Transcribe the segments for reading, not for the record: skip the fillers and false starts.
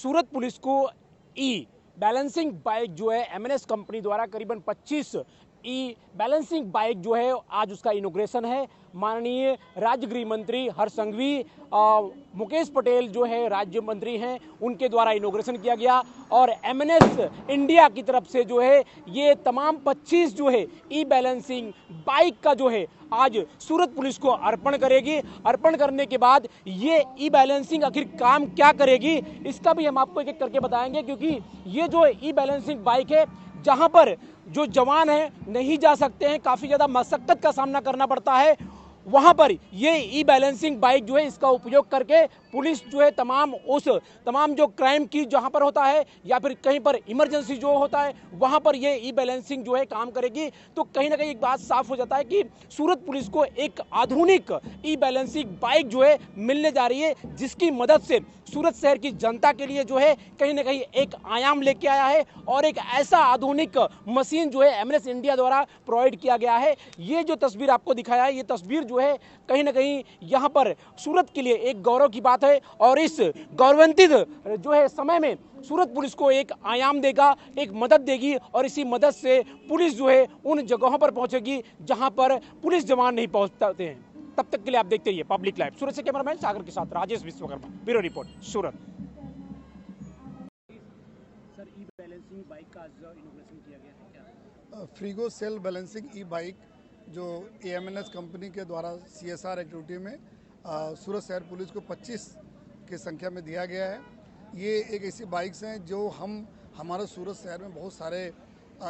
सूरत police को ई balancing bike जो है एमएनएस कंपनी द्वारा करीबन 25 ई बैलेंसिंग बाइक जो है आज उसका इनॉग्रेशन है। माननीय राज्य गृह मंत्री हर्ष संघवी, मुकेश पटेल जो है राज्य मंत्री हैं, उनके द्वारा इनॉग्रेशन किया गया और एमएनएस इंडिया की तरफ से जो है ये तमाम 25 जो है ई बैलेंसिंग बाइक का जो है आज सूरत पुलिस को अर्पण करेगी। अर्पण करने के बाद ये ई बैलेंसिंग आखिर काम क्या करेगी इसका भी हम आपको एक एक करके बताएंगे, क्योंकि ये जो ई बैलेंसिंग बाइक है जहां पर जो जवान है नहीं जा सकते हैं, काफ़ी ज़्यादा मशक्कत का सामना करना पड़ता है, वहां पर ये ई बैलेंसिंग बाइक जो है इसका उपयोग करके पुलिस जो है तमाम जो क्राइम की जहां पर होता है या फिर कहीं पर इमरजेंसी जो होता है वहां पर ये ई बैलेंसिंग जो है काम करेगी। तो कहीं ना कहीं एक बात साफ हो जाता है कि सूरत पुलिस को एक आधुनिक ई बैलेंसिंग बाइक जो है मिलने जा रही है, जिसकी मदद से सूरत शहर की जनता के लिए जो है कहीं ना कहीं एक आयाम लेके आया है और एक ऐसा आधुनिक मशीन जो है एमएनएस इंडिया द्वारा प्रोवाइड किया गया है। ये जो तस्वीर आपको दिखाया है, ये तस्वीर जो है कहीं ना कहीं यहाँ पर सूरत के लिए एक गौरव की बात है और इस गौरवान्वित जो है समय में सूरत पुलिस को एक आयाम देगा, एक मदद देगी और इसी मदद से पुलिस जो है उन जगहों पर पहुंचेगी जहां पर पुलिस जवान नहीं पहुंच पाते हैं। तब तक के लिए आप देखते रहिए पब्लिक लाइव। सूरत से कैमरामैन सागर के साथ राजेश विश्वकर्मा, ब्यूरो रिपोर्ट, सूरत। सर, ई बैलेंसिंग बाइक का इनॉग्रेशन किया गया है क्या? फ्रीगो सेल बैलेंसिंग ई बाइक जो एएमएनएस कंपनी के द्वारा सीएसआर एक्टिविटी में सूरत शहर पुलिस को 25 की संख्या में दिया गया है। ये एक ऐसी बाइक्स हैं जो हमारे सूरत शहर में बहुत सारे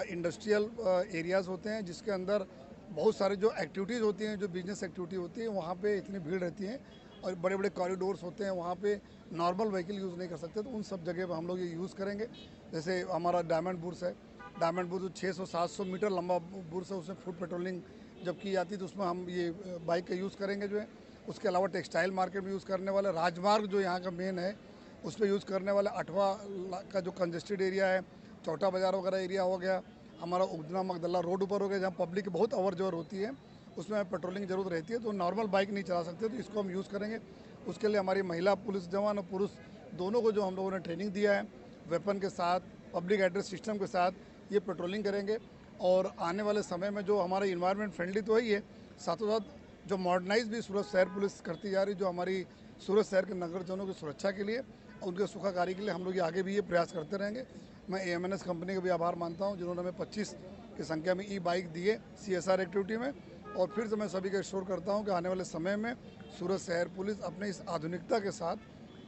इंडस्ट्रियल एरियाज़ होते हैं, जिसके अंदर बहुत सारे जो एक्टिविटीज़ होती हैं, जो बिजनेस एक्टिविटी होती है, वहाँ पे इतनी भीड़ रहती है और बड़े बड़े कॉरिडोर्स होते हैं, वहाँ पे नॉर्मल व्हीकल यूज़ नहीं कर सकते। तो उन सब जगह पर हम लोग ये यूज़ करेंगे। जैसे हमारा डायमंड बुर्स है, डायमंड बुर्स 600-700 मीटर लंबा बुर्स है, उसमें फूड पेट्रोलिंग जब की जाती है तो उसमें हम ये बाइक का यूज़ करेंगे जो है। उसके अलावा टेक्सटाइल मार्केट में यूज़ करने वाले, राजमार्ग जो यहाँ का मेन है उस पर यूज़ करने वाले, 8वां का जो कंजेस्टेड एरिया है, चौटा बाज़ार वगैरह एरिया हो गया, हमारा उगना मगदल्ला रोड ऊपर हो गया, जहाँ पब्लिक बहुत अवर जवर होती है, उसमें पेट्रोलिंग जरूरत रहती है। तो नॉर्मल बाइक नहीं चला सकते, तो इसको हम यूज़ करेंगे। उसके लिए हमारी महिला पुलिस जवान और पुरुष दोनों को जो हम लोगों ने ट्रेनिंग दिया है, वेपन के साथ, पब्लिक एड्रेस सिस्टम के साथ ये पेट्रोलिंग करेंगे। और आने वाले समय में जो हमारा इन्वायरमेंट फ्रेंडली तो है ही है, साथों साथ जो मॉडर्नाइज भी सूरत शहर पुलिस करती जा रही, जो हमारी सूरत शहर के नगरजनों की सुरक्षा के लिए, उनके सुखाकारी के लिए हम लोग आगे भी ये प्रयास करते रहेंगे। मैं एएमएनएस कंपनी का भी आभार मानता हूं, जिन्होंने हमें 25 की संख्या में ई बाइक दिए सीएसआर एक्टिविटी में। और फिर से मैं सभी को एश्योर करता हूं कि आने वाले समय में सूरत शहर पुलिस अपने इस आधुनिकता के साथ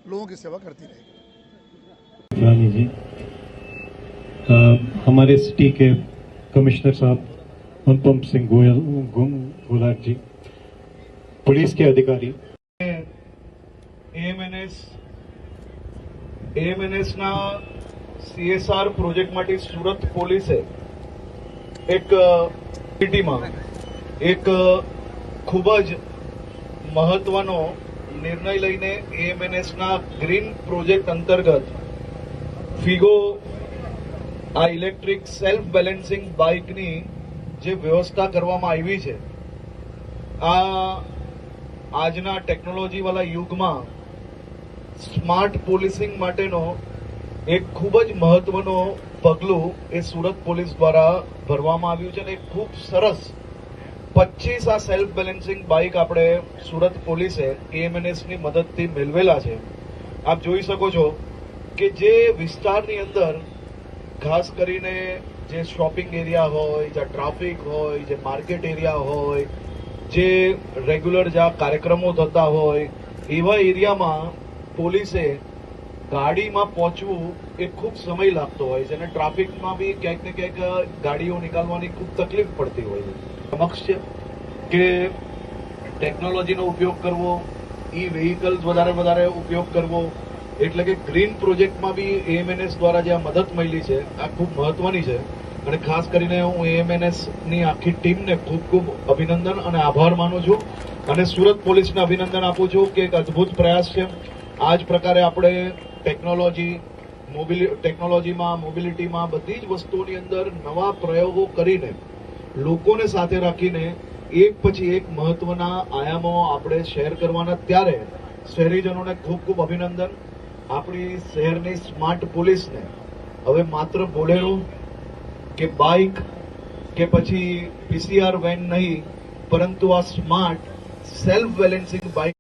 लोगों की सेवा करती रहेगी। रानी जी, हमारे सिटी के कमिश्नर साहब अनुपम सिंह गोयल जी, पुलिस के अधिकारी, એએમએનએસ ના સીએસઆર પ્રોજેક્ટ માટે સુરત પોલીસે એક સિટીમાં એક ખૂબ જ મહત્વનો નિર્ણય લઈને એએમએનએસ ના ગ્રીન પ્રોજેક્ટ અંતર્ગત ફીગો આ ઇલેક્ટ્રિક સેલ્ફ બેલેન્સિંગ બાઇકની જે વ્યવસ્થા કરવામાં આવી છે, આ આજના ટેકનોલોજીવાળા યુગમાં સ્માર્ટ પોલીસિંગ માટેનો એક ખૂબ જ મહત્વનો પગલું એ સુરત પોલીસ દ્વારા ભરવામાં આવ્યું છે અને એક ખૂબ સરસ 25 આ સેલ્ફ બેલેન્સિંગ બાઇક આપણે સુરત પોલીસે એએમએનએસની મદદથી મેળવેલા છે। આપ જોઈ શકો છો કે જે વિસ્તારની અંદર ખાસ કરીને જે શોપિંગ એરિયા હોય, જે ટ્રાફિક હોય, જે માર્કેટ એરિયા હોય, જે રેગ્યુલર જ્યાં કાર્યક્રમો થતા હોય, એવા એરિયામાં પોલીસે ગાડીમાં પહોંચવું એ ખૂબ સમય લાગતો હોય છે અને ટ્રાફિકમાં બી ક્યાંક ને ક્યાંક ગાડીઓ નીકાળવાની ખૂબ તકલીફ પડતી હોય છે। સમક્ષ છે કે ટેકનોલોજીનો ઉપયોગ કરવો, ઈ વ્હીકલ્સ વધારે ઉપયોગ કરવો, એટલે કે ગ્રીન પ્રોજેક્ટમાં બી એએમએનએસ દ્વારા જે આ મદદ મળી છે આ ખૂબ મહત્વની છે અને ખાસ કરીને હું એએમએનએસની આખી ટીમને ખૂબ અભિનંદન અને આભાર માનું છું અને સુરત પોલીસને અભિનંદન આપું છું કે એક અદ્ભુત પ્રયાસ છે। આ જ પ્રકારે આપણે ટેકનોલોજીમાં, મોબિલિટીમાં બધી જ વસ્તુઓની અંદર નવા પ્રયોગો કરીને લોકોને સાથે રાખીને એક પછી એક મહત્વના આયામો આપણે શેર કરવાના, ત્યારે શહેરીજનોને ખૂબ અભિનંદન આપણી શહેરની સ્માર્ટ પોલીસને હવે માત્ર બોલેરો કે બાઇક કે પછી પીસીઆર વેન નહીં, પરંતુ આ સ્માર્ટ સેલ્ફ બેલેન્સિંગ બાઇક